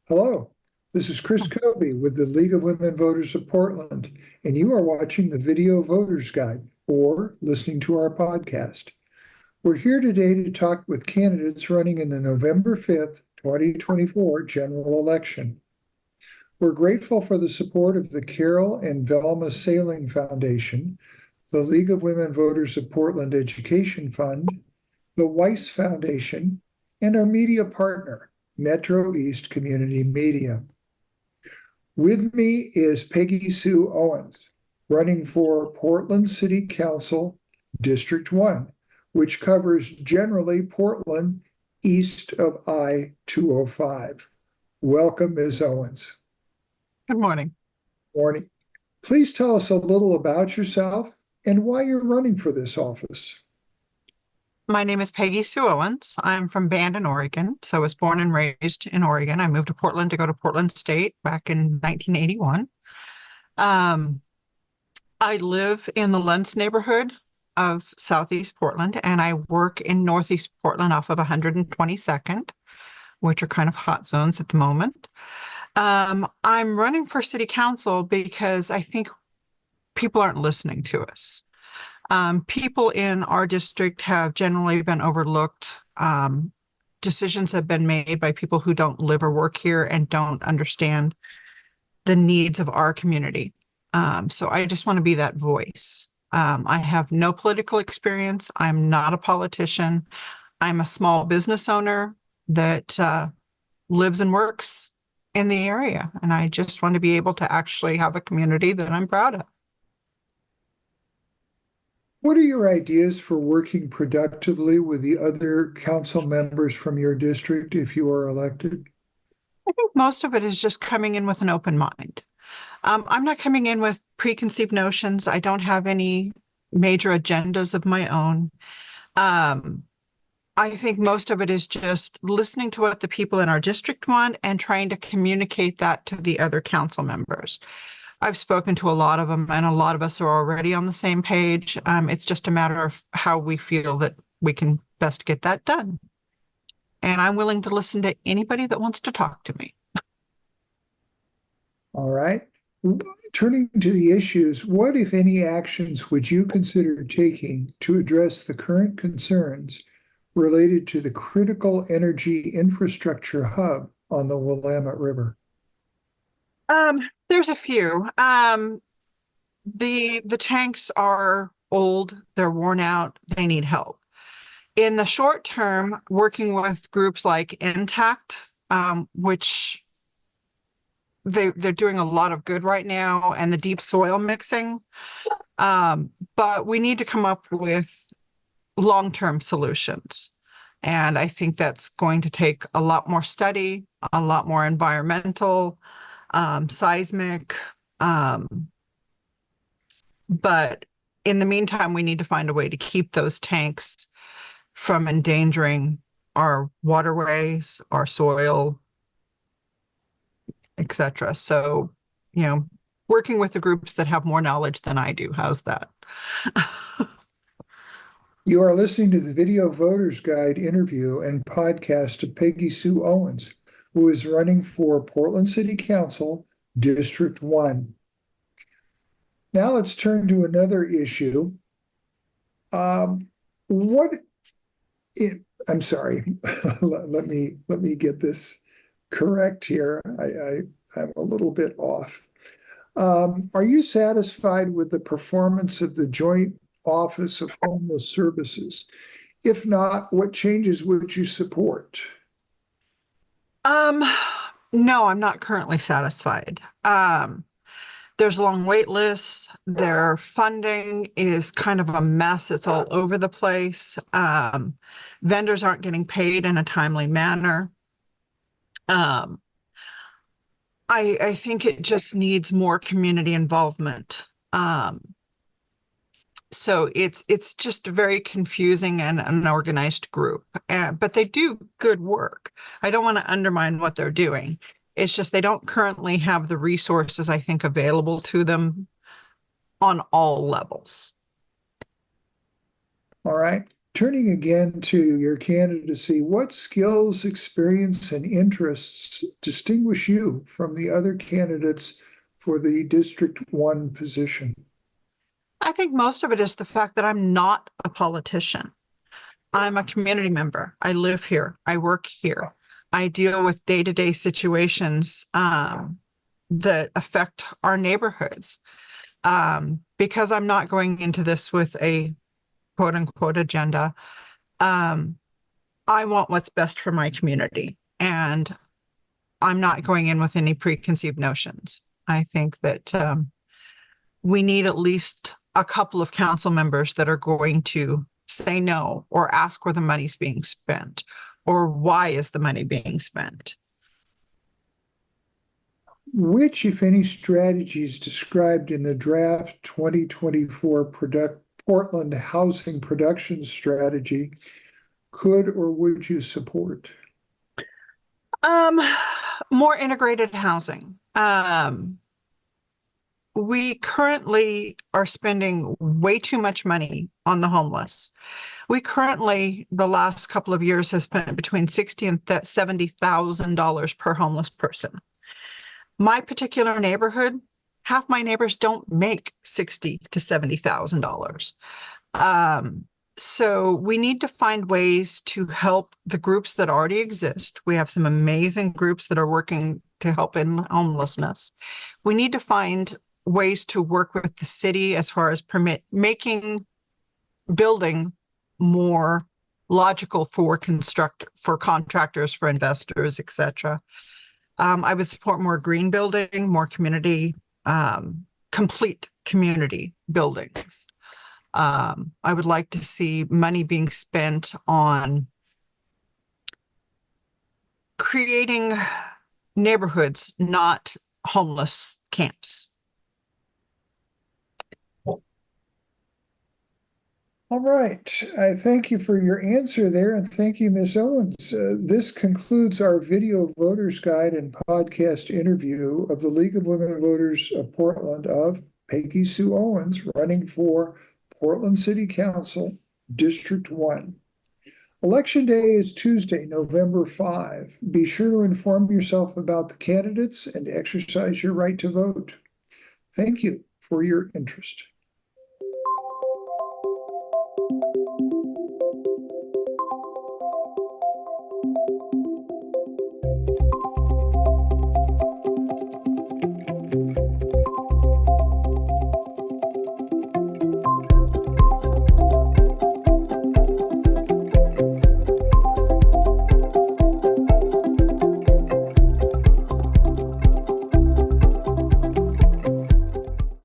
Hello, this is Chris Kobe with the League of Women Voters of Portland, and you are watching the Video Voters Guide or listening to our podcast. We're here today to talk with candidates running in the November 5th, 2024 general election. We're grateful for the support of the Carol and Velma Sailing Foundation, the League of Women Voters of Portland Education Fund, the Weiss Foundation, and our media partner, Metro East Community Media. With me is Peggy Sue Owens, running for Portland City Council District 1, which covers generally Portland east of I-205. Welcome, Ms. Owens. Good morning. Morning. Please tell us a little about yourself and why you're running for this office. My name is Peggy Sue Owens. I'm from Bandon, Oregon. So I was born and raised in Oregon. I moved to Portland to go to Portland State back in 1981. I live in the Lentz neighborhood of Southeast Portland, and I work in Northeast Portland off of 122nd, which are kind of hot zones at the moment. I'm running for city council because I think people aren't listening to us. People in our district have generally been overlooked. Decisions have been made by people who don't live or work here and don't understand the needs of our community. So I just want to be that voice. I have no political experience. I'm not a politician. I'm a small business owner that lives and works in the area. And I just want to be able to actually have a community that I'm proud of. What are your ideas for working productively with the other council members from your district if you are elected? I think most of it is just coming in with an open mind. I'm not coming in with preconceived notions. I don't have any major agendas of my own. I think most of it is just listening to what the people in our district want and trying to communicate that to the other council members. I've spoken to a lot of them, and a lot of us are already on the same page. It's just a matter of how we feel that we can best get that done. And I'm willing to listen to anybody that wants to talk to me. All right. Turning to the issues, what, if any, actions would you consider taking to address the current concerns related to the critical energy infrastructure hub on the Willamette River? There's a few. The tanks are old, they're worn out, they need help. In the short term, working with groups like Intact, which they're doing a lot of good right now, and the deep soil mixing. But we need to come up with long-term solutions. And I think that's going to take a lot more study, a lot more environmental, seismic, but in the meantime, we need to find a way to keep those tanks from endangering our waterways, our soil, etc. So, working with the groups that have more knowledge than I do. How's that? You are listening to the Video Voters Guide interview and podcast of Peggy Sue Owens, who is running for Portland City Council, District 1. Now let's turn to another issue. I'm sorry, let me get this correct here. I'm a little bit off. Are you satisfied with the performance of the Joint Office of Homeless Services? If not, what changes would you support? No, I'm not currently satisfied. There's long wait lists. Their funding is kind of a mess. It's all over the place. Vendors aren't getting paid in a timely manner. I think it just needs more community involvement. So it's just very confusing and an unorganized group, but they do good work. I don't want to undermine what they're doing. It's just they don't currently have the resources, I think, available to them on all levels. All right. Turning again to your candidacy, what skills, experience, and interests distinguish you from the other candidates for the District 1 position? I think most of it is the fact that I'm not a politician. I'm a community member. I live here. I work here. I deal with day-to-day situations that affect our neighborhoods. Because I'm not going into this with a quote unquote agenda. I want what's best for my community, and I'm not going in with any preconceived notions. I think that we need at least a couple of council members that are going to say no or ask where the money's being spent or why is the money being spent. Which, if any, strategies described in the draft 2024 Portland Housing Production Strategy could or would you support? More integrated housing. We currently are spending way too much money on the homeless. We currently, the last couple of years, have spent between $60,000 and $70,000 per homeless person. My particular neighborhood, half my neighbors don't make $60,000 to $70,000. So we need to find ways to help the groups that already exist. We have some amazing groups that are working to help in homelessness. We need to find ways to work with the city as far as making building more logical for contractors, for investors, etc. I would support more green building, more community, complete community buildings. I would like to see money being spent on creating neighborhoods, not homeless camps. All right. I thank you for your answer there, and thank you, Ms. Owens. This concludes our video voters guide and podcast interview of the League of Women Voters of Portland of Peggy Sue Owens, running for Portland City Council, District 1. Election Day is Tuesday, November 5. Be sure to inform yourself about the candidates and exercise your right to vote. Thank you for your interest.